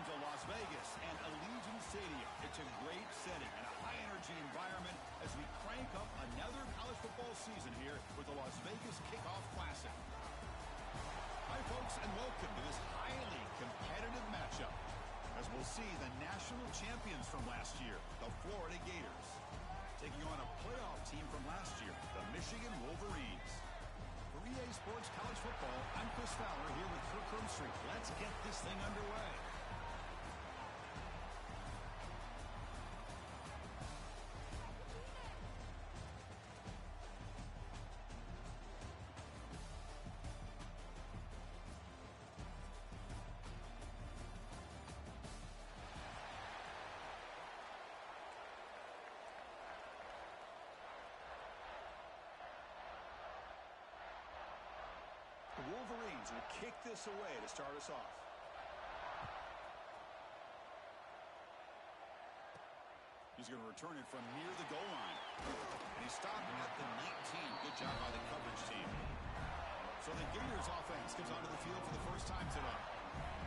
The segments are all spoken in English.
to Las Vegas and Allegiant Stadium. It's a great setting and a high-energy environment as we crank up another college football season here with the Las Vegas Kickoff Classic. Hi, folks, and welcome to this highly competitive matchup as we'll see the national champions from last year, the Florida Gators, taking on a playoff team from last year, the Michigan Wolverines. For EA Sports College Football, I'm Chris Fowler here with Kirk Herbstreit. Let's get this thing underway. The Wolverines will kick this away to start us off. He's going to return it from near the goal line. And he's stopped at the 19. Good job by the coverage team. So the Gators offense comes onto the field for the first time today.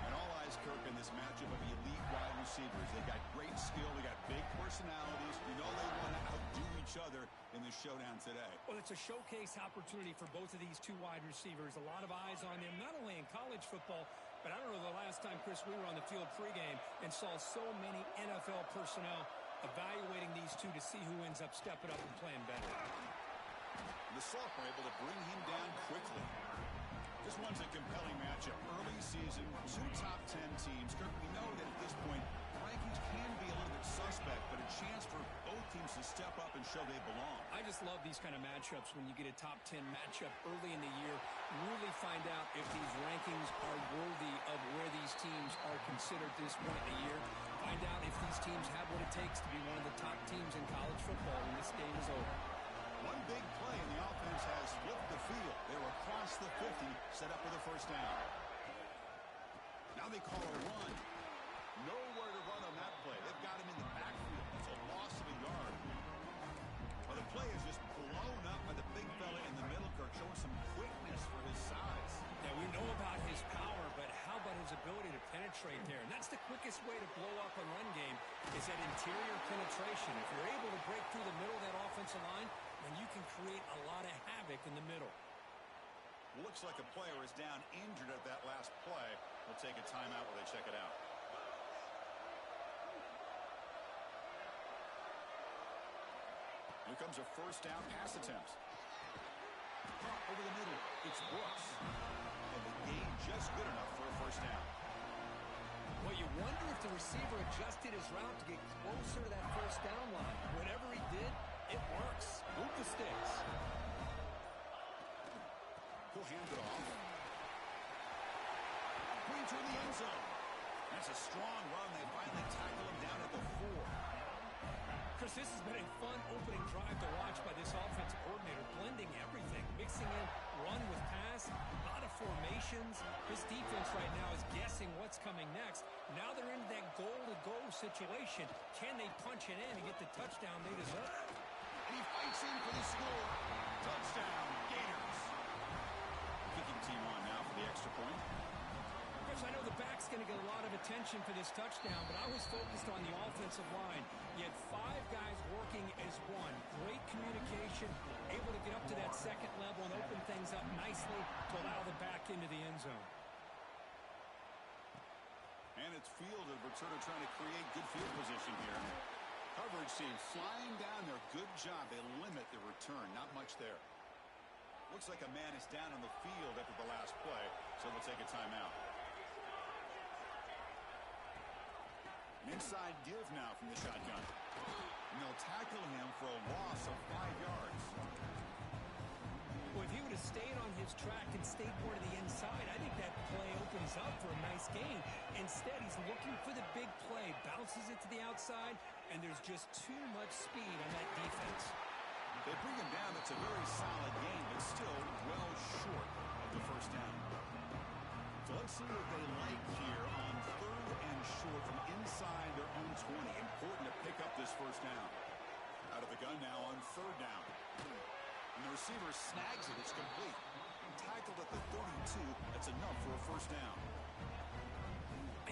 And all eyes, Kirk, in this matchup of elite wide receivers. They got great skill. They got big personalities. You know they want to outdo each other in this showdown today. Well, it's a showcase opportunity for both of these two wide receivers. A lot of eyes on them, not only in college football, but I don't know the last time, Chris, we were on the field pregame and saw so many NFL personnel evaluating these two to see who ends up stepping up and playing better. The sophomore able to bring him down quickly. This one's a compelling matchup. Early season, two top 10 teams. Kirk, we know that at this point, the rankings can be a little bit suspect, but a chance for both teams to step up and show they belong. I just love these kind of matchups when you get a top 10 matchup early in the year. Really find out if these rankings are worthy of where these teams are considered at this point in the year. Find out if these teams have what it takes to be one of the top teams in college football when this game is over. One big play and the offense has flipped the field. They're across the 50, set up with a first down. Now they call a run. Nowhere to run on that play. They've got him in the backfield. It's a loss of a yard. Well, the play is just blown up by the big fella in the middle, Kirk, showing some quickness for his size. Yeah, we know about his power, but how about his ability to penetrate there? And that's the quickest way to blow up a run game is that interior penetration. If you're able to break through the middle of that offensive line, then you can create a lot of havoc in the middle. Looks like a player is down injured at that last play. We'll take a timeout while they check it out. Here comes a first down pass attempt. Caught over the middle. It's Brooks. And the gain just good enough for a first down. Well, you wonder if the receiver adjusted his route to get closer to that first down line. Whatever he did, it works. Move the sticks. He'll hand it off. Going to the end zone. That's a strong run. They finally tackle him down at the 4. Chris, this has been a fun opening drive to watch by this offensive coordinator, blending everything, mixing in run with pass, a lot of formations. This defense right now is guessing what's coming next. Now they're into that goal-to-goal situation. Can they punch it in and get the touchdown they deserve? And he fights in for the score. Touchdown, Gators. Kicking team on now for the extra point. Chris, I know the back's going to get a lot of attention for this touchdown, but I was focused on the offensive line. You had 5 guys working as one. Great communication, able to get up to that second level and open things up nicely to allow the back into the end zone. And it's fielded. Returner trying to create good field position here. Coverage team flying down there. Good job. They limit the return. Not much there. Looks like a man is down on the field after the last play, so we'll take a timeout. An inside give now from the shotgun. And they'll tackle him for a loss of 5 yards. Well, if he would have stayed on his track and stayed more to the inside, I think that play opens up for a nice gain. Instead, he's looking for the big play, bounces it to the outside, and there's just too much speed on that defense. They bring him down. That's a very solid game, but still well short of the first down. So let's see what they like here on 3rd and short from inside their own 20. Important to pick up this first down. Out of the gun now on 3rd down. And the receiver snags it. It's complete. Tackled at the 32. That's enough for a first down.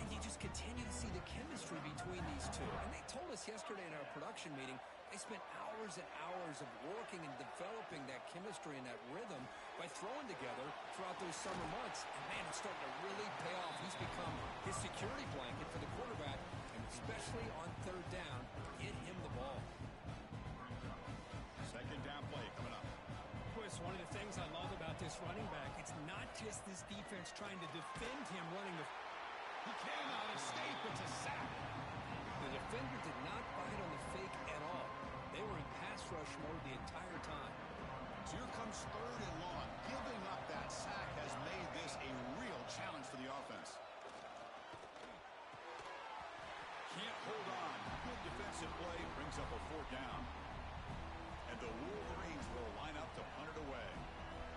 You And you just continue to see the chemistry between these two. And they told us yesterday in our production meeting, they spent hours and hours of working and developing that chemistry and that rhythm by throwing together throughout those summer months. And, man, it's starting to really pay off. He's become his security blanket for the quarterback, and especially on third down, get him the ball. Second down play coming up. Chris, one of the things I love about this running back, it's not just this defense trying to defend him running the... He cannot escape. It's a sack. The defender did not bite on the fake at all. They were in pass rush mode the entire time. So here comes third and long. Giving up that sack has made this a real challenge for the offense. Can't hold on. Good defensive play brings up a fourth down. And the Wolverines will line up to punt it away.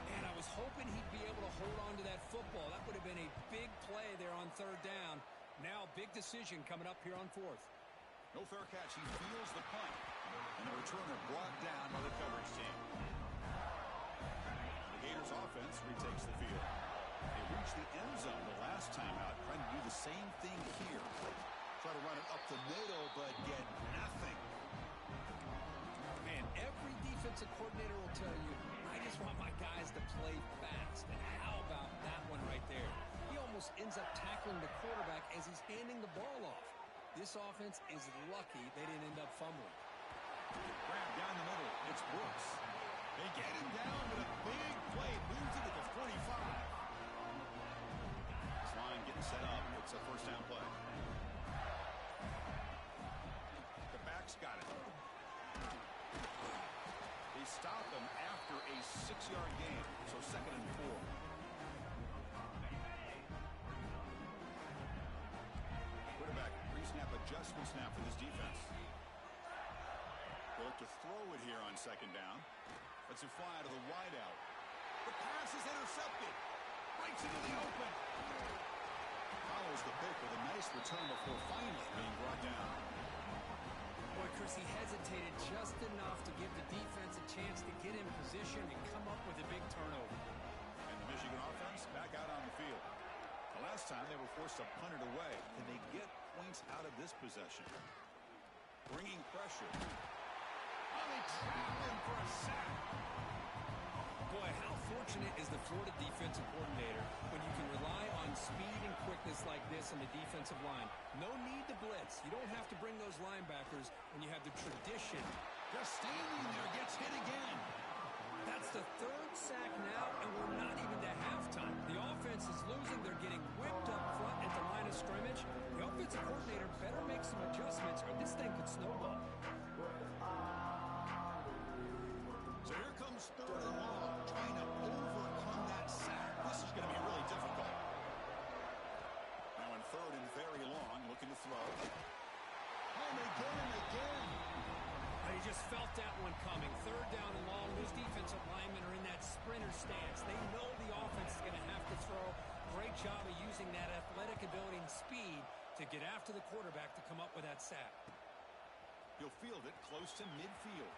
And I was hoping he'd be able to hold on to that football. That would have been a big play there on third down. Now, big decision coming up here on fourth. No fair catch. He feels the punt. And the returner brought down by the coverage team. The Gators offense retakes the field. They reached the end zone the last time out, trying to do the same thing here. Try to run it up the middle, but get nothing. Man, every defensive coordinator will tell you, I just want my guys to play fast. And how about that one right there? He almost ends up tackling the quarterback as he's handing the ball off. This offense is lucky they didn't end up fumbling. Grab down the middle. It's Brooks. They get him down with a big play. Moves it to the 45. This line getting set up. It's a first down play. The back's got it. They stop him after a 6-yard gain. So second and 4. Quarterback pre-snap adjustments now for this defense. They'll look to throw it here on second down. Lets it fly to the wideout. The pass is intercepted. Breaks into the open. Follows the pick with a nice return before finally being brought down. Boy, Chris, he hesitated just enough to give the defense a chance to get in position and come up with a big turnover. And the Michigan offense back out on the field. The last time they were forced to punt it away. Can they get points out of this possession? Bringing pressure. Oh, they trap him for a sack. Boy, how fortunate is the Florida defensive coordinator when you can rely on speed and quickness like this on the defensive line. No need to blitz. You don't have to bring those linebackers when you have the tradition. Just standing there, gets hit again. That's the third sack now, and we're not even to halftime. The offense is losing. They're getting whipped up front at the line of scrimmage. The offensive coordinator better make some adjustments or this thing could snowball. So here comes third and long, trying to overcome that sack. This is going to be really difficult. Now in third and very long, looking to throw. And they get him again. He just felt that one coming. Third down and long. Those defensive linemen are in that sprinter stance. They know the offense is going to have to throw. Great job of using that athletic ability and speed to get after the quarterback to come up with that sack. He'll field it close to midfield.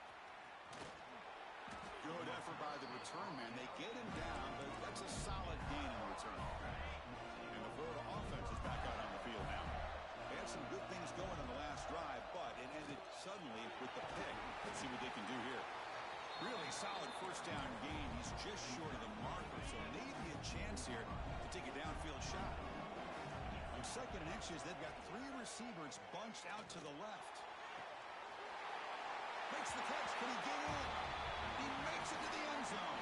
Good effort by the return man. They get him down, but that's a solid gain in return. And the Florida offense is back out on the field now. They had some good things going on the last drive, but it ended suddenly with the pick. Let's see what they can do here. Really solid first down gain. He's just short of the marker, so maybe a chance here to take a downfield shot. On second and inches, they've got 3 receivers bunched out to the left. Makes the catch. Can he get in? He makes it to the end zone.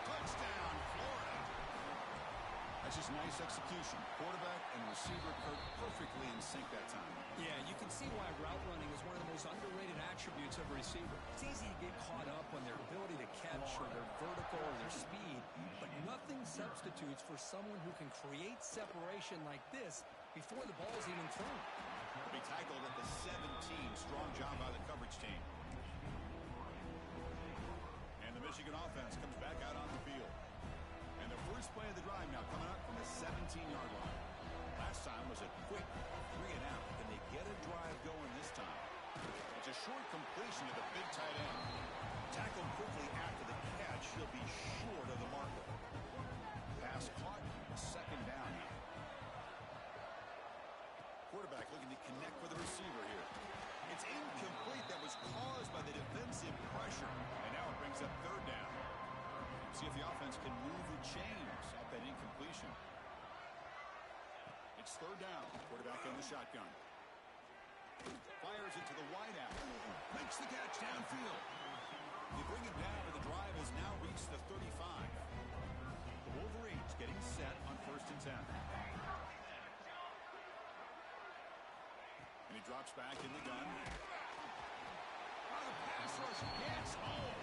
Touchdown, Florida. That's just nice execution. Quarterback and receiver perfectly in sync that time. Yeah, you can see why route running is one of the most underrated attributes of a receiver. It's easy to get caught up on their ability to catch or their vertical or their speed, but nothing substitutes for someone who can create separation like this before the ball's even thrown. He'll be tackled at the 17. Strong job by the coverage team. And the Michigan offense comes back out on the field. And the first play of the drive now coming up from the 17-yard line. Last time was a quick 3 and out. Can they get a drive going this time? It's a short completion to the big tight end. Tackled quickly after the catch. He'll be short of the marker. Pass caught. Second down now. was caused by the defensive pressure. And now it brings up third down. See if the offense can move the chains at that incompletion. It's third down. Quarterback in the shotgun. Fires it to the wideout. Makes the catch downfield. They bring it down, but the drive has now reached the 35. The Wolverines getting set on 1st and 10. And he drops back in the gun. Oh, the pass rush gets home.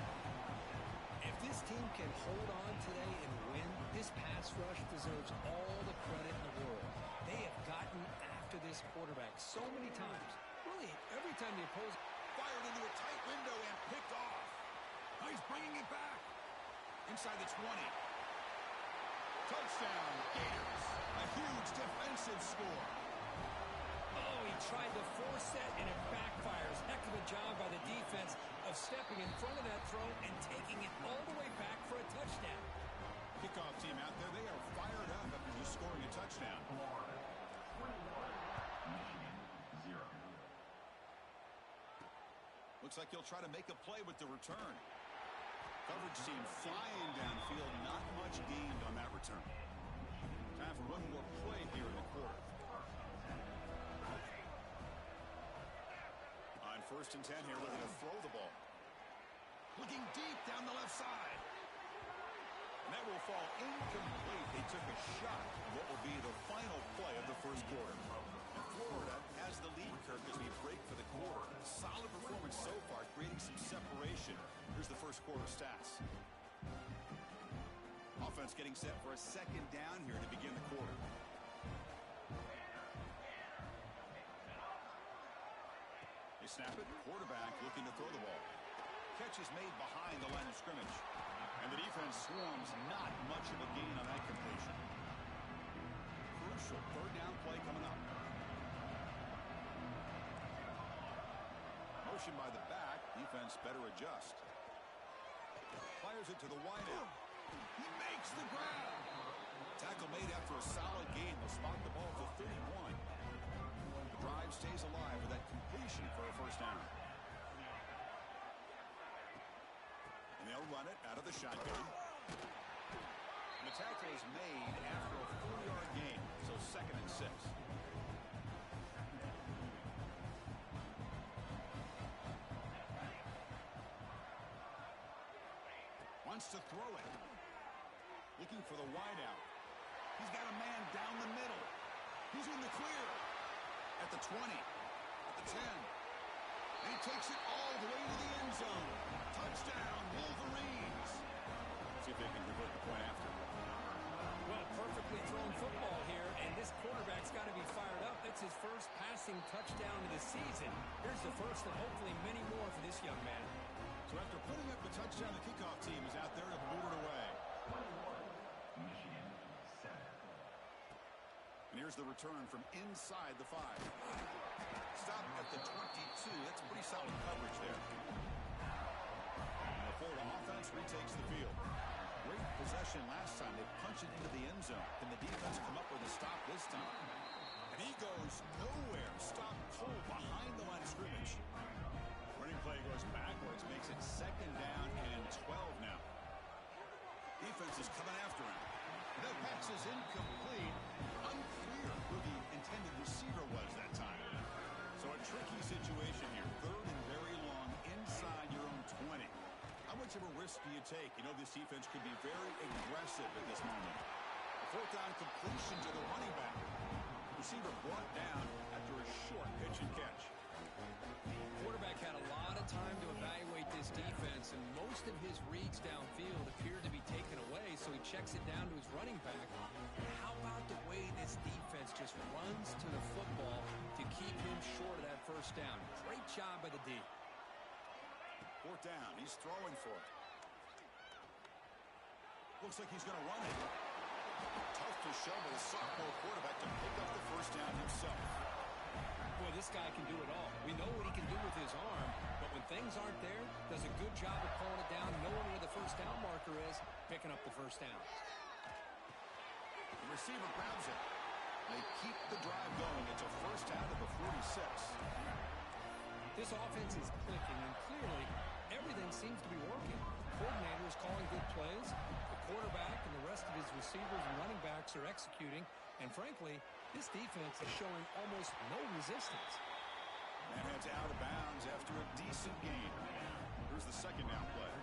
If this team can hold on today and win, this pass rush deserves all the credit in the world. They have gotten after this quarterback so many times. Really, every time the opposing fired into a tight window and picked off. Now he's bringing it back. Inside the 20. Touchdown, Gators. A huge defensive score. Oh, he tried to force that, and it backfires. Heck of a job by the defense of stepping in front of that throw and taking it all the way back for a touchdown. Kickoff team out there, they are fired up after just scoring a touchdown. Looks like he'll try to make a play with the return. Coverage team flying downfield, not much gained on that return. Time for one more play here in the quarter. On 1st and 10 here, looking to throw the ball. Looking deep down the left side. And that will fall incomplete. They took a shot at what will be the final play of the first quarter. And Florida has the lead, Kirk, as we break for the quarter. Solid performance so far, creating some separation. Here's the first quarter stats. Offense getting set for a second down here to begin the quarter. They snap it. Quarterback looking to throw the ball. Catch is made behind the line of scrimmage. And the defense swarms, not much of a gain on that completion. Crucial third down play coming up. Motion by the back. Defense better adjust. Fires it to the wideout. He makes the grab. Tackle made after a solid gain. They'll spot the ball at the 31. The drive stays alive with that completion for a first down. And they'll run it out of the shotgun. And the tackle is made after a 4-yard gain, so 2nd and 6. Wants to throw it. Looking for the wideout. He's got a man down the middle. He's in the clear. At the 20. At the 10. And he takes it all the way to the end zone. Touchdown, Wolverines. See if they can convert the point after. Well, perfectly thrown football here, and this quarterback's got to be fired up. That's his first passing touchdown of the season. Here's the first and hopefully many more for this young man. So after putting up the touchdown, the kickoff team is out there to boot it away. And here's the return from inside the 5. Stop at the 22. That's pretty solid coverage there. And the Florida offense retakes the field. Great possession last time. They punch it into the end zone. Can the defense come up with a stop this time? And he goes nowhere. Stop cold behind the line of scrimmage. Running play goes backwards. Makes it 2nd down and 12 now. Defense is coming after him. That pass is incomplete. Unclear who the intended receiver was that time. So a tricky situation here. 3rd and very long inside your own 20. How much of a risk do you take? You know this defense could be very aggressive at this moment. A 4th down completion to the running back. Receiver brought down after a short pitch and catch. Quarterback had a lot of time to evaluate this defense, and most of his reads downfield appeared to be taken away, so he checks it down to his running back. How about the way this defense just runs to the football to keep him short of that first down? Great job by the D. 4th down. He's throwing for it. Looks like he's going to run it. Tough to show by the sophomore quarterback to pick up the first down himself. Boy, this guy can do it all. We know what he can do with his arm, but when things aren't there, does a good job of pulling it down, knowing where the first down marker is, picking up the first down. The receiver grabs it. They keep the drive going. It's a first down at the 46. This offense is clicking, and clearly everything seems to be working. The coordinator is calling good plays. The quarterback and the rest of his receivers and running backs are executing. And frankly, this defense is showing almost no resistance. And heads out of bounds after a decent gain. Here's the second down play.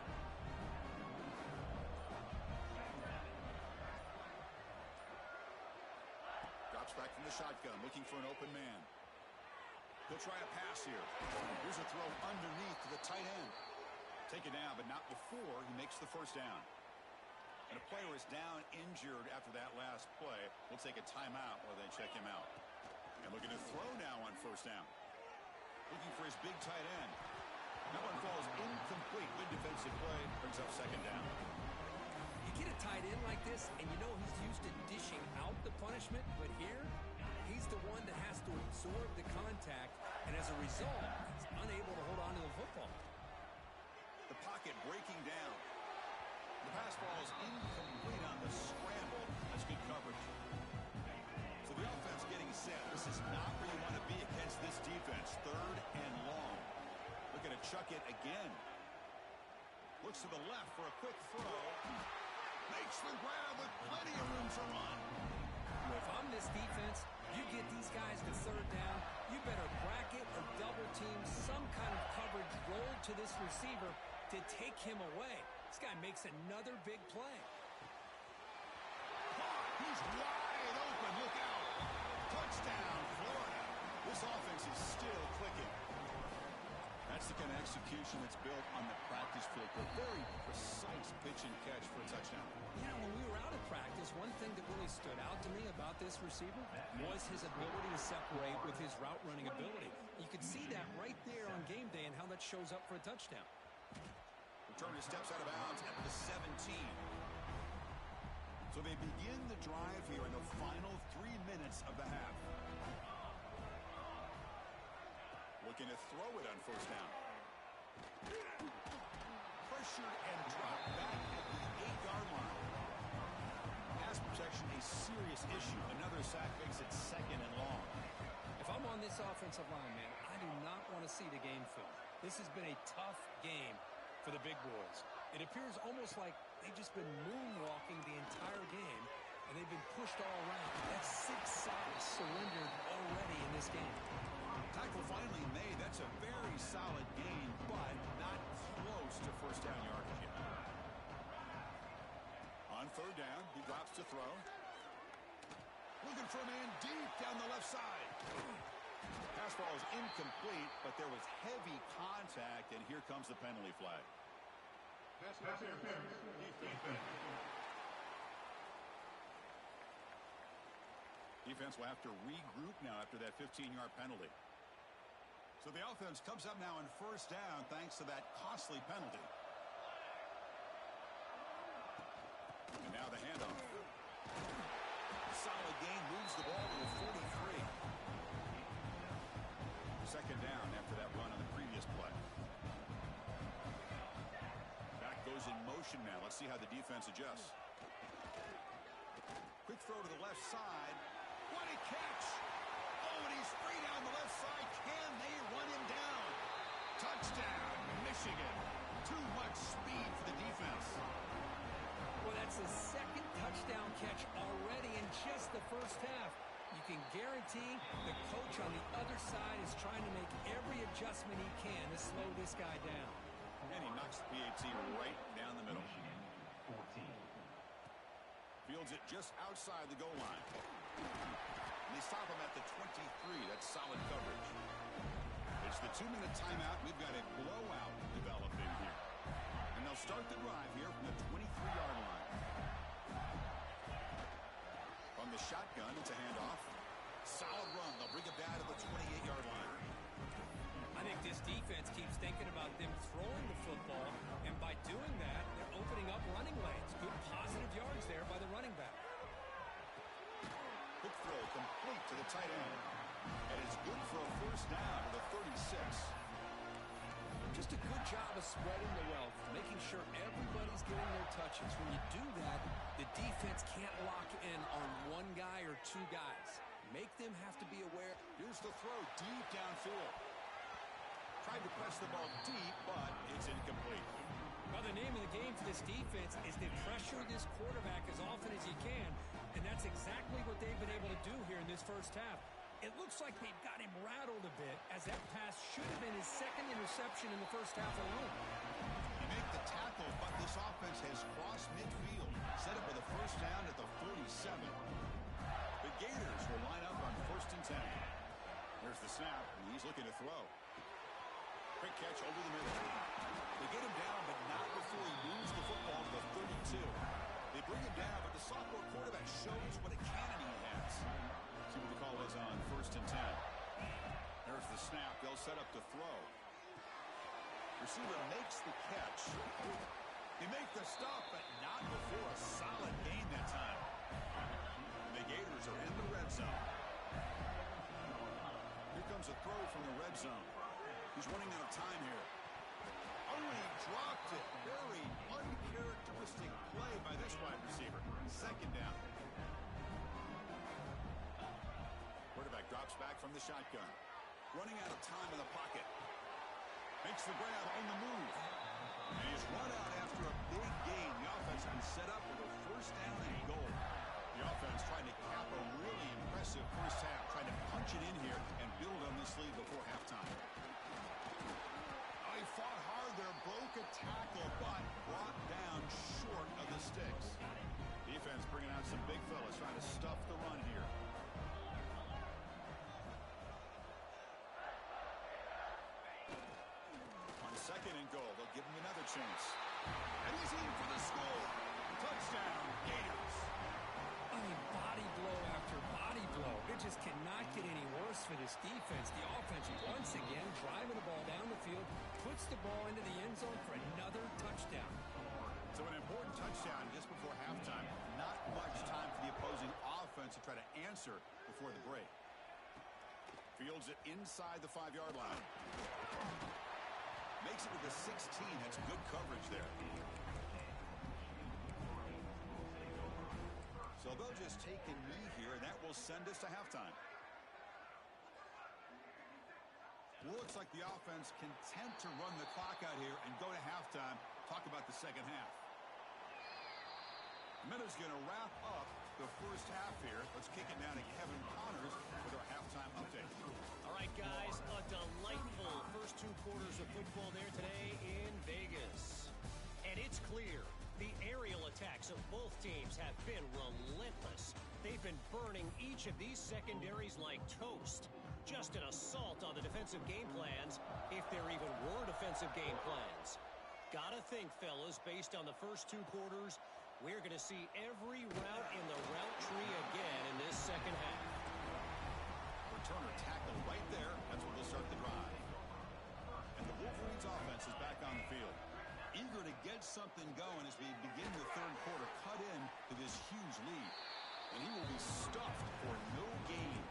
Drops back from the shotgun, looking for an open man. He'll try a pass here. Here's a throw underneath to the tight end. Take it down, but not before he makes the first down. And a player is down injured after that last play. We'll take a timeout while they check him out. And looking to throw now on first down. Looking for his big tight end. That one falls incomplete. Good defensive play. Brings up second down. You get a tight end like this, and you know he's used to dishing out the punishment. But here, he's the one that has to absorb the contact. And as a result, he's unable to hold on to the football. The pocket breaking down. The pass ball is incomplete on the scramble. That's good coverage. So the offense getting set. This is not where you want to be against this defense. Third and long. Looking to chuck it again. Looks to the left for a quick throw. Makes the grab with plenty of room to run. Well, if I'm this defense, you get these guys to third down, you better bracket or double team some kind of coverage roll to this receiver to take him away. This guy makes another big play. He's wide open. Look out. Touchdown, Florida. This offense is still clicking. That's the kind of execution that's built on the practice field. A very precise pitch and catch for a touchdown. Yeah, when we were out of practice, one thing that really stood out to me about this receiver was his ability to separate with his route running ability. You could see that right there on game day and how that shows up for a touchdown. Returner steps out of bounds at the 17. So they begin the drive here in the final 3 minutes of the half. Looking to throw it on first down. Pressured and dropped back at the 8-yard line. Pass protection a serious issue. Another sack makes it second and long. If I'm on this offensive line, man, I do not want to see the game film. This has been a tough game for the big boys. It appears almost like they've just been moonwalking the entire game, and they've been pushed all around. That's 6 sacks surrendered already in this game. Tackle finally made. That's a very solid gain, but not close to first down yardage yet. On third down, he drops to throw. Looking for a man deep down the left side. Pass ball is incomplete, but there was heavy contact, and here comes the penalty flag. Defense will have to regroup now after that 15-yard penalty. So the offense comes up now on first down thanks to that costly penalty. And now the handoff. Solid gain, moves the ball to the 43. Second down after that run on the previous play. Back goes in motion now. Let's see how the defense adjusts. Quick throw to the left side. What a catch! Oh, and he's free down the left side. Can they run him down? Touchdown, Michigan. Too much speed for the defense. Well, that's a second touchdown catch already in just the first half. You can guarantee the coach on the other side is trying to make every adjustment he can to slow this guy down. And he knocks the PAT right down the middle. Fields it just outside the goal line. And they stop him at the 23. That's solid coverage. It's the 2-minute timeout. We've got a blowout developing here. And they'll start the drive here from the 23-yard line. From the shotgun, it's a handoff. Solid run. They'll bring it down to the 28-yard line. I think this defense keeps thinking about them throwing the football, and by doing that, they're opening up running lanes. Good positive yards there by the running back. Quick throw complete to the tight end. And it's good for a first down to the 36. Just a good job of spreading the wealth, making sure everybody's getting their touches. When you do that, the defense can't lock in on one guy or two guys. Make them have to be aware. Here's the throw deep downfield. tried to press the ball deep, but it's incomplete. Well, the name of the game for this defense is to pressure this quarterback as often as you can, and that's exactly what they've been able to do here in this first half. It looks like they've got him rattled a bit, as that pass should have been his second interception in the first half alone. They make the tackle, but this offense has crossed midfield, set up with a first down at the 47. The Gators will line up on 1st and 10. There's the snap, and he's looking to throw. Quick catch over the middle. They get him down, but not before he moves the football to the 32. They bring him down, but the sophomore quarterback shows what a cannon he has. See what the call is on 1st and 10. There's the snap. They'll set up to throw. Receiver makes the catch. They make the stop, but not before a solid gain that time. The Gators are in the red zone. Here comes a throw from the red zone. He's running out of time here. Oh, he dropped it. Very uncharacteristic play by this wide receiver. Second down. Quarterback drops back from the shotgun. Running out of time in the pocket. Makes the grab on the move. And he's run out after a big gain. The offense has been set up with a first down and goal. The offense trying to cap a really impressive first half, trying to punch it in here and build on this lead before halftime. Oh, he fought hard there, broke a tackle, but brought down short of the sticks. Defense bringing out some big fellas, trying to stuff the run here. On 2nd and goal, they'll give him another chance. And he's in for the score. Touchdown, Gators. I mean, body blow after body blow. It just cannot get any worse for this defense. The offense, once again, driving the ball down the field, puts the ball into the end zone for another touchdown. So an important touchdown just before halftime. Not much time for the opposing offense to try to answer before the break. Fields it inside the 5-yard line. Makes it to the 16. That's good coverage there. So they'll just take a knee here, and that will send us to halftime. Well, looks like the offense content to run the clock out here and go to halftime. Talk about the second half. Minutes going to wrap up the first half here. Let's kick it down to Kevin Connors with our halftime update. All right, guys, a delightful first 2 quarters of football there today in Vegas. And it's clear the aerial attacks of both teams have been relentless. They've been burning each of these secondaries like toast. Just an assault on the defensive game plans, if there even were defensive game plans. Gotta think, fellas, based on the first 2 quarters, we're going to see every route in the route tree again in this second half. Returner tackled right there. That's where they'll start the drive. And the Wolverines offense is back on the field. Eager to get something going as we begin the third quarter, cut in to this huge lead. And he will be stuffed for no gain.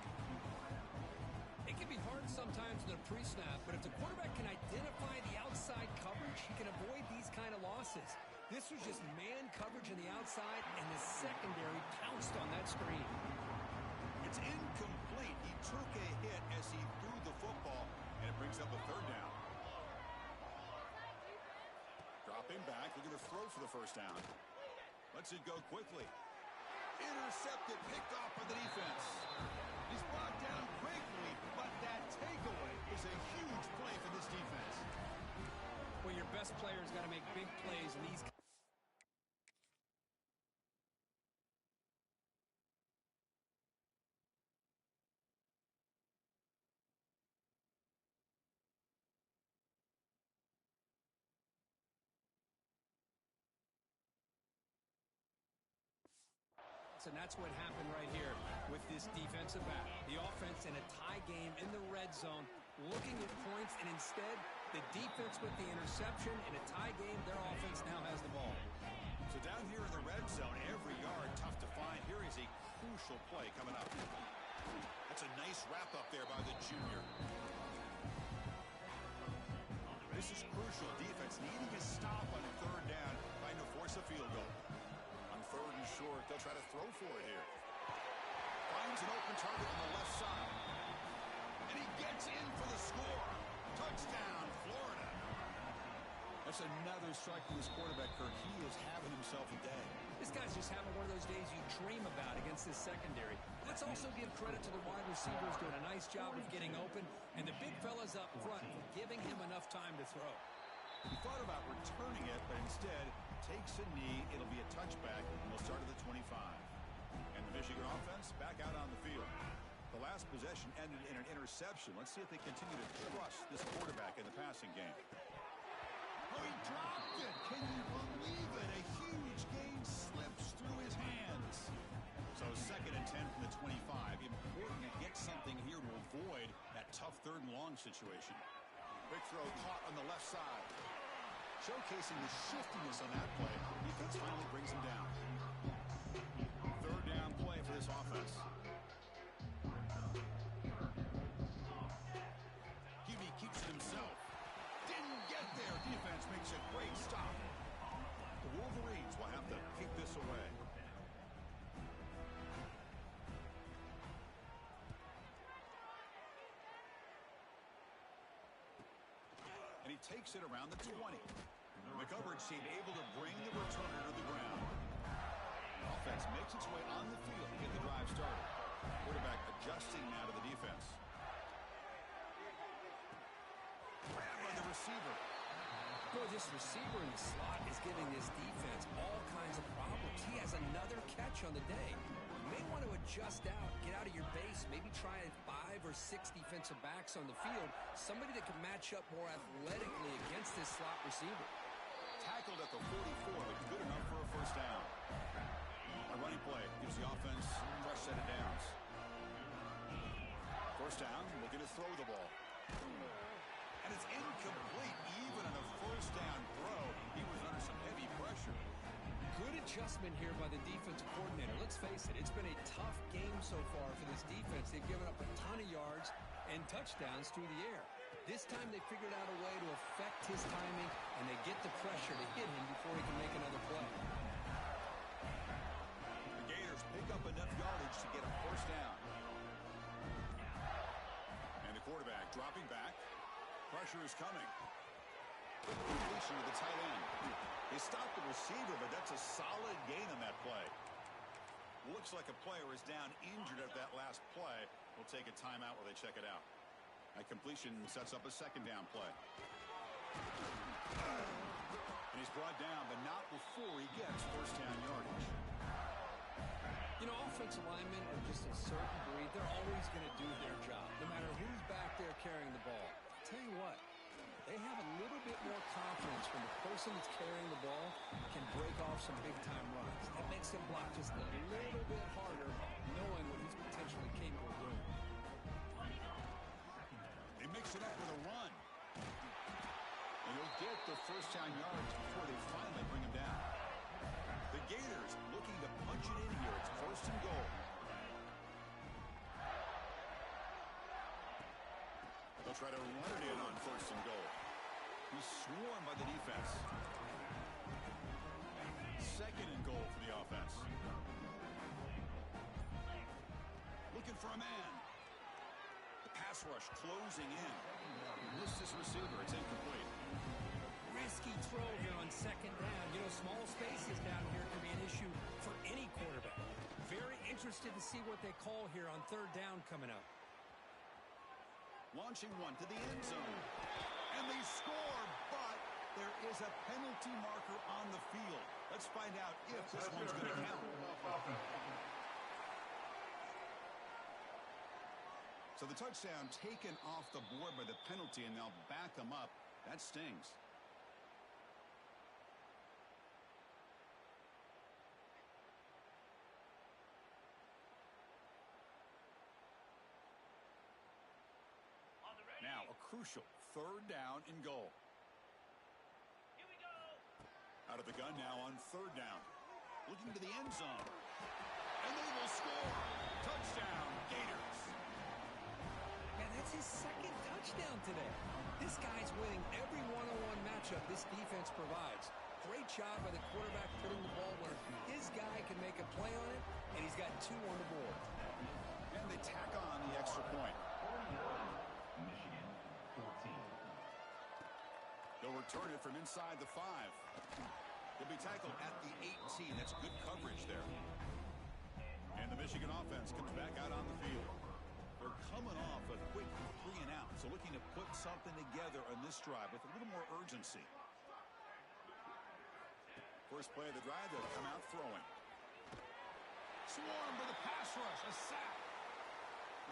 It can be hard sometimes in a pre-snap, but if the quarterback can identify the outside coverage, he can avoid these kind of losses. This was just man coverage on the outside, and the secondary pounced on that screen. It's incomplete. He took a hit as he threw the football, and it brings up a third down. Dropping back, looking to throw for the first down. Lets it go quickly. Intercepted, picked off by the defense. He's brought down quickly, but that takeaway is a huge play for this defense. Well, your best player's got to make big plays in these. And that's what happened right here with this defensive back. The offense in a tie game in the red zone, looking at points, and instead the defense with the interception. In a tie game, their offense now has the ball. So down here in the red zone, every yard tough to find. Here is a crucial play coming up. That's a nice wrap up there by the junior. This is crucial. Defense needing a stop on a third down, trying to force a field goal. On 3rd and short, they'll try to throw for it here. Finds an open target on the left side. And he gets in for the score. Touchdown, That's another strike from this quarterback, Kirk. He is having himself a day. This guy's just having one of those days you dream about against this secondary. Let's also give credit to the wide receivers doing a nice job of getting open, and the big fellas up front for giving him enough time to throw. He thought about returning it, but instead takes a knee. It'll be a touchback, and we'll start at the 25. And the Michigan offense back out on the field. The last possession ended in an interception. Let's see if they continue to trust this quarterback in the passing game. Oh, he dropped it. Can you believe it? A huge gain slips through his hands. So 2nd and 10 from the 25. Important to get something here to avoid that tough 3rd and long situation. Quick throw caught on the left side. Showcasing the shiftiness on that play. Defense finally brings him down. 3rd down play for this offense. Hebe keeps it himself. Didn't get there. Defense makes a great stop. The Wolverines will have to kick this away. And he takes it around the 20. The coverage team able to bring the returner to the ground. Offense makes its way on the field to get the drive started. Quarterback adjusting now to the defense. Grab by the receiver. Boy, this receiver in the slot is giving this defense all kinds of problems. He has another catch on the day. You may want to adjust out, get out of your base, maybe try 5 or 6 defensive backs on the field, somebody that can match up more athletically against this slot receiver. Tackled at the 44, but good enough for a 1st down. A running play gives the offense a fresh set of downs. 1st down, looking to throw the ball. And it's incomplete. Even on a 1st down throw, he was under some heavy pressure. Good adjustment here by the defensive coordinator. Let's face it, it's been a tough game so far for this defense. They've given up a ton of yards and touchdowns through the air. This time they figured out a way to affect his timing, and they get the pressure to hit him before he can make another play. The Gators pick up enough yardage to get a 1st down. And the quarterback dropping back. Pressure is coming. Completion to the tight end. They stopped the receiver, but that's a solid gain on that play. Looks like a player is down injured at that last play. We'll take a timeout while they check it out. That completion sets up a 2nd down play. And he's brought down, but not before he gets 1st down yardage. You know, offensive linemen are just a certain breed. They're always going to do their job, no matter who's back there carrying the ball. I'll tell you what, they have a little bit more confidence when the person that's carrying the ball can break off some big-time runs. That makes them block just a little bit harder, knowing what he's potentially capable of doing. They mix it up with a run. And he'll get the 1st down yards before they finally bring him down. The Gators looking to punch it in here. It's 1st and goal. They'll try to run it in on 1st and goal. He's swarmed by the defense. 2nd and goal for the offense. Looking for a man. The pass rush closing in. Missed his receiver. It's incomplete. Risky throw here on 2nd down. You know, small spaces down here can be an issue for any quarterback. Very interested to see what they call here on 3rd down coming up. Launching one to the end zone. And they score, but there is a penalty marker on the field. Let's find out if this one's going to count. So the touchdown taken off the board by the penalty, and they'll back them up. That stings. Now a crucial 3rd down and goal. Here we go. Out of the gun now on 3rd down. Looking to the end zone. And they will score. Touchdown, Gators. Man, that's his 2nd touchdown today. This guy's winning every one-on-one matchup this defense provides. Great job by the quarterback putting the ball where his guy can make a play on it, and he's got 2 on the board. And they tack on the extra point. They'll return it from inside the 5. He'll be tackled at the 18. That's good coverage there. And the Michigan offense comes back out on the field. They're coming off a quick 3 and out, so looking to put something together on this drive with a little more urgency. First play of the drive, they'll come out throwing. Swarm with a pass rush, a sack.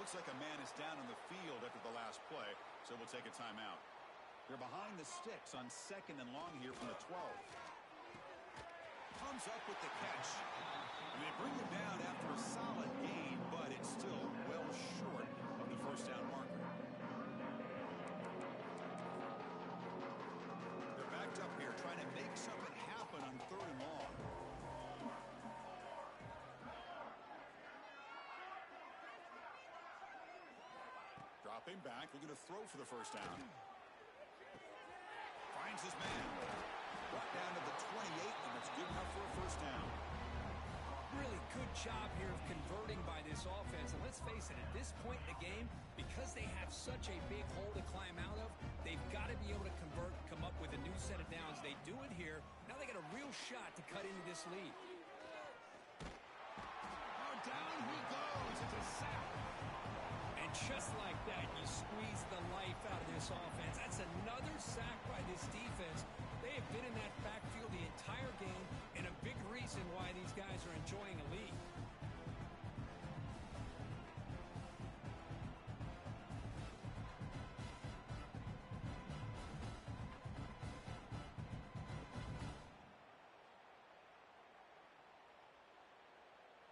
Looks like a man is down on the field after the last play, so we'll take a timeout. They're behind the sticks on 2nd and long here from the 12. Comes up with the catch. And they bring him down after a solid gain, but it's still well short of the first down marker. They're backed up here trying to make something happen on 3rd and long. Dropping back, looking to throw for the first down. Finds his man. Brought down to the 28, and that's good enough for a first down. Really good job here of converting by this offense. And let's face it, at this point in the game, because they have such a big hole to climb out of, they've got to be able to convert, come up with a new set of downs. They do it here. Now they got a real shot to cut into this lead. Oh, down he goes. It's a sack. And just like that, you squeeze the life out of this offense. That's another sack by this defense. They have been in that backfield the entire game, and a big reason why these guys are enjoying a lead.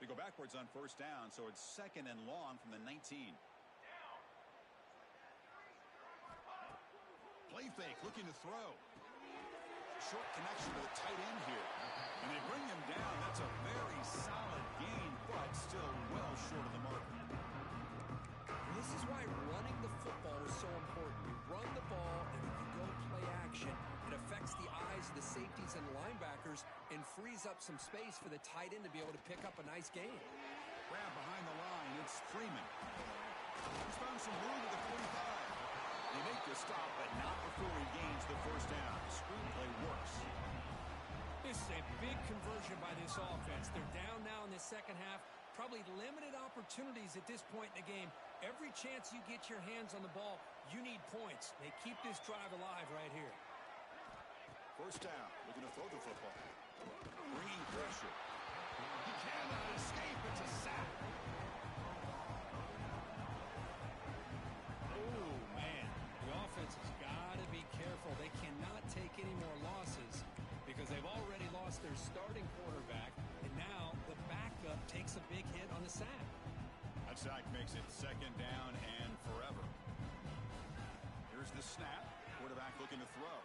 They go backwards on first down, so it's 2nd and long from the 19. Play fake, looking to throw. Short connection to the tight end here. And they bring him down. That's a very solid gain, but still well short of the mark. This is why running the football is so important. You run the ball, and if you go play action, it affects the eyes of the safeties and linebackers and frees up some space for the tight end to be able to pick up a nice gain. Grab behind the line. It's Freeman. He's found some room at the 45. They make the stop, but not before he gains the first down. The screenplay works. This is a big conversion by this offense. They're down now in the second half. Probably limited opportunities at this point in the game. Every chance you get your hands on the ball, you need points. They keep this drive alive right here. First down. Looking to throw the football. Bringing pressure. He cannot escape. It's a sack. Oh, man. The offense has got to be careful. They cannot take any more losses because they've already lost their starting quarterback, and now the backup takes a big hit on the sack. That sack makes it 2nd down and forever. Here's the snap. Quarterback looking to throw.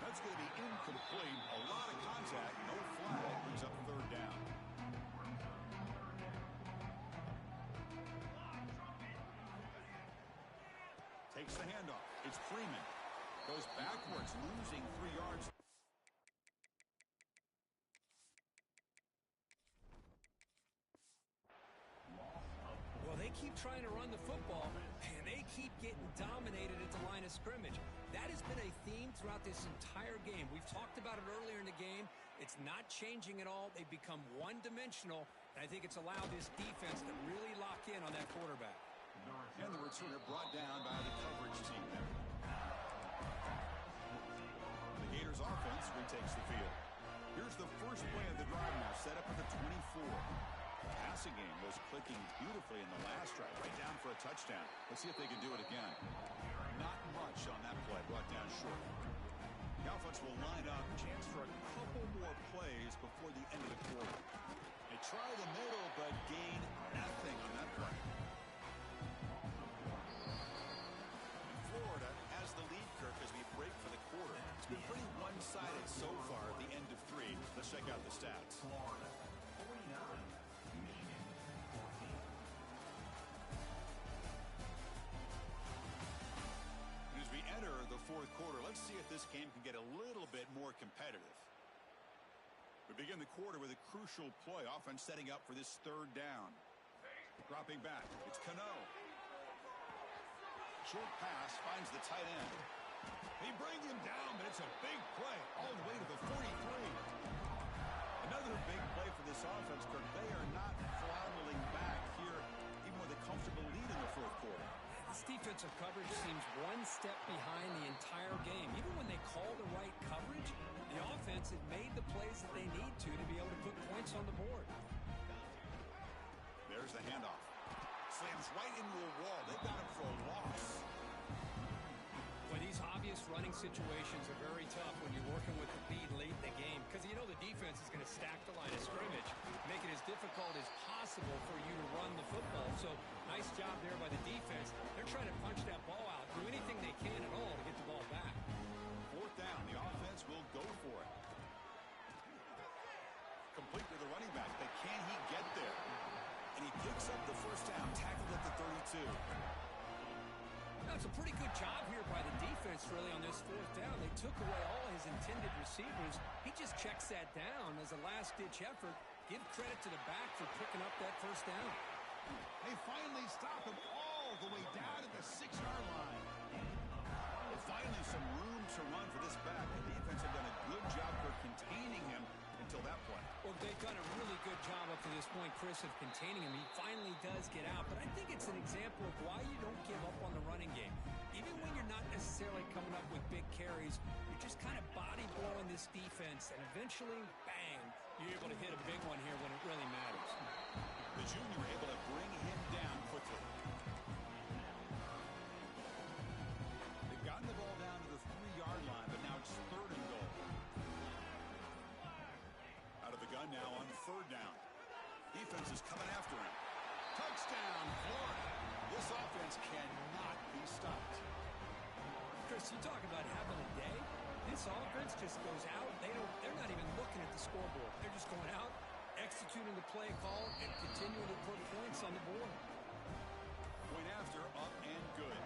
That's going to be incomplete. A lot of contact. No flag. Brings up 3rd down. Takes the handoff. It's Freeman. Goes backwards, losing 3 yards. Well, they keep trying to run the football, and they keep getting dominated at the line of scrimmage. That has been a theme throughout this entire game. We've talked about it earlier in the game. It's not changing at all. They've become one-dimensional, and I think it's allowed this defense to really lock in on that quarterback. And the returner brought down by the coverage team there. The Gators offense retakes the field. Here's the first play of the drive now, set up at the 24. The passing game was clicking beautifully in the last drive, right down for a touchdown. Let's see if they can do it again. Not much on that play, brought down short. The offense will line up, chance for a couple more plays before the end of the quarter. They try the middle, but gain nothing on that play. Florida has the lead, Kirk, as we break for the quarter. It's been pretty one-sided so far at the end of 3. Let's check out the stats. Florida, 49. Michigan, 14. And as we enter the 4th quarter, let's see if this game can get a little bit more competitive. We begin the quarter with a crucial play. Offense setting up for this 3rd down. Dropping back. It's Cano. Short pass finds the tight end. They bring him down, but it's a big play all the way to the 43. Another big play for this offense, Kirk. They are not floundering back here, even with a comfortable lead in the fourth quarter. This defensive coverage seems one step behind the entire game. Even when they call the right coverage, the offense has made the plays that they need to be able to put points on the board. There's the handoff. Slams right into a wall. They've got him for a loss. Well, these obvious running situations are very tough when you're working with the lead late in the game because you know the defense is going to stack the line of scrimmage, make it as difficult as possible for you to run the football. So nice job there by the defense. They're trying to punch that ball out, do anything they can at all to get the ball back. Fourth down, the offense will go for it. Complete to the running back, but can he get there? And he picks up the first down, tackled at the 32. Now, it's a pretty good job here by the defense, really, on this fourth down. They took away all his intended receivers. He just checks that down as a last-ditch effort. Give credit to the back for picking up that first down. They finally stop him all the way down at the 6-yard line. Well, finally some room to run for this back. The defense have done a good job for containing him until that point. Well, they've done a really good job up to this point, Chris, of containing him. He finally does get out, but I think it's an example of why you don't give up on the running game. Even when you're not necessarily coming up with big carries, you're just kind of body blowing this defense, and eventually, bang, you're able to hit a big one here when it really matters. The junior able to bring him down quickly. They've gotten the ball down to the 3-yard line, but now it's 3rd and goal. Out of the gun now on 3rd down. Defense is coming after him. Touchdown, Florida. This offense cannot be stopped. Chris, you talk about having a day. This offense just goes out. They're not even looking at the scoreboard. They're just going out, executing the play call, and continuing to put points on the board. Point after, up and good.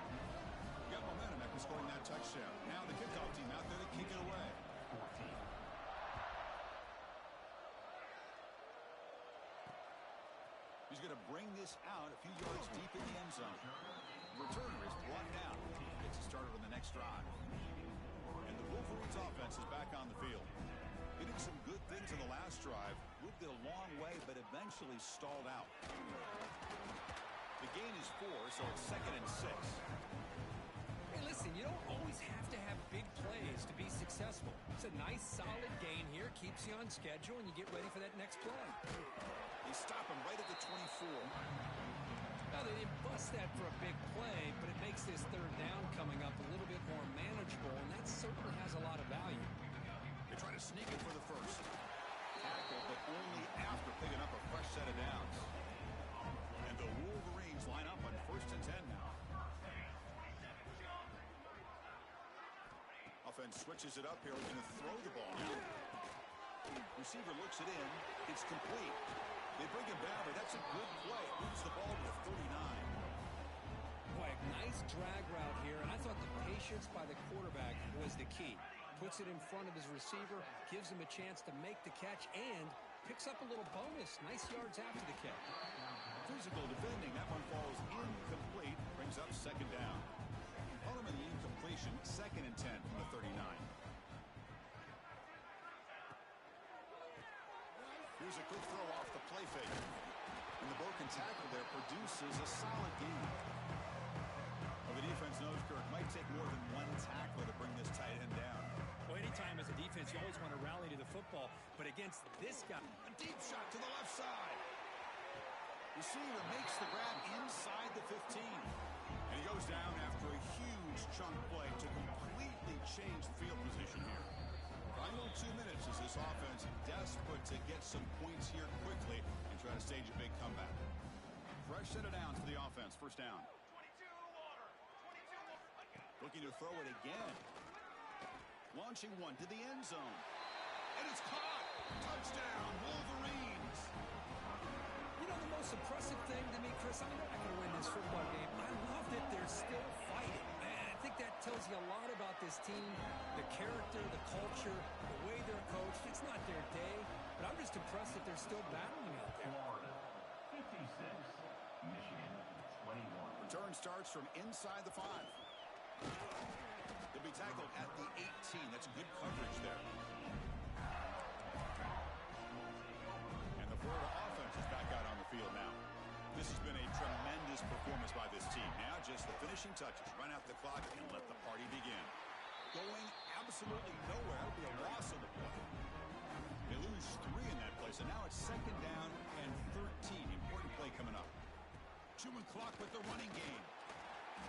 Got momentum after scoring that touchdown. Now the kickoff team out there to kick it away. He's going to bring this out a few yards deep in the end zone. Returner is brought down. Gets it started on the next drive. And the Wolverines offense is back on the field. He did some good things in the last drive. Moved it a long way, but eventually stalled out. The gain is 4, so it's 2nd and 6. Hey, listen, you don't always have to have big plays to be successful. It's a nice, solid gain here. Keeps you on schedule, and you get ready for that next play. They stop him right at the 24. Now, they didn't bust that for a big play, but it makes this 3rd down coming up a little bit more manageable, and that certainly has a lot of value. They try to sneak it for the first. Tackle, but only after picking up a fresh set of downs. And the Wolverines line up on 1st and 10 now. Offense switches it up here. We're going to throw the ball now. Receiver looks it in. It's complete. They bring him down, but that's a good play. Moves the ball to the 39. Boy, nice drag route here, and I thought the patience by the quarterback was the key. Puts it in front of his receiver, gives him a chance to make the catch, and picks up a little bonus. Nice yards after the catch. Physical defending. That one falls incomplete. Brings up 2nd down. Following the incompletion, 2nd and 10 from the 39. Here's a good throw off the play fake. And the broken tackle there produces a solid gain. Well, the defense knows Kirk might take more than one tackler to bring this tight end down. Well, anytime as a defense, you always want to rally to the football. But against this guy, a deep shot to the left side. Receiver makes the grab inside the 15. And he goes down after a huge chunk play to completely change the field position here. Final 2 minutes as this offense desperate to get some points here quickly and try to stage a big comeback. Fresh set of downs for the offense. First down. Looking to throw it again. Launching one to the end zone. And it's caught. Touchdown, Wolverines. You know, the most impressive thing to me, Chris, I mean, they're not going to win this football game. I love that they're still fighting. I think that tells you a lot about this team, the character, the culture, the way they're coached. It's not their day, but I'm just impressed that they're still battling out there. Florida, 56, Michigan, 21. Return starts from inside the 5. They'll be tackled at the 18. That's good coverage there. And the Florida offense is back out on the field now. This has been a tremendous performance by this team. Now just the finishing touches. Run out the clock and let the party begin. Going absolutely nowhere. It'll be a loss on the play. They lose 3 in that play, so now it's 2nd down and 13. Important play coming up. Chewing clock with the running game.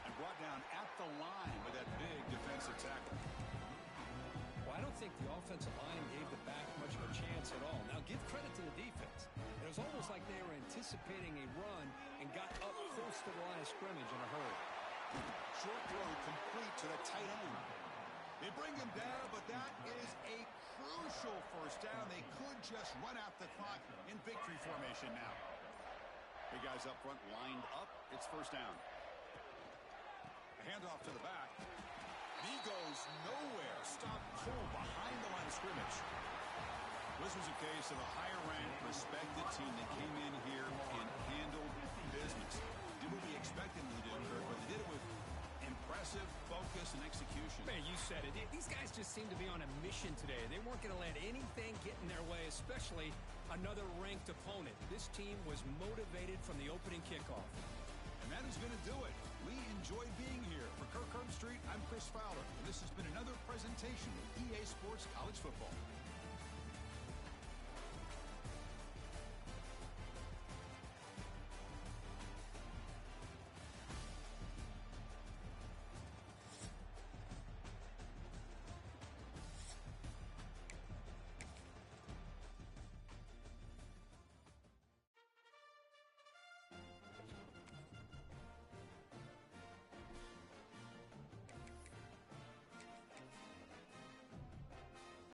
And brought down at the line with that big defensive tackle. Well, I don't think the offensive line gave the back much of a chance at all. Now, give credit to the defense. It was almost like they were anticipating a run and got up close to the line of scrimmage in a hurry. Short throw complete to the tight end. They bring him down, but that is a crucial first down. They could just run out the clock in victory formation now. Big guys up front lined up. It's first down. A handoff to the back. He goes nowhere. Stop cold behind the line of scrimmage. This was a case of a higher-ranked, respected team that came in here and handled business. Did what we expected them to do, Kirk, but they did it with impressive focus and execution. Man, you said it. These guys just seem to be on a mission today. They weren't going to let anything get in their way, especially another ranked opponent. This team was motivated from the opening kickoff. And that is going to do it. We enjoyed being here. For Kirk Herbstreit, I'm Chris Fowler. And this has been another presentation of EA Sports College Football.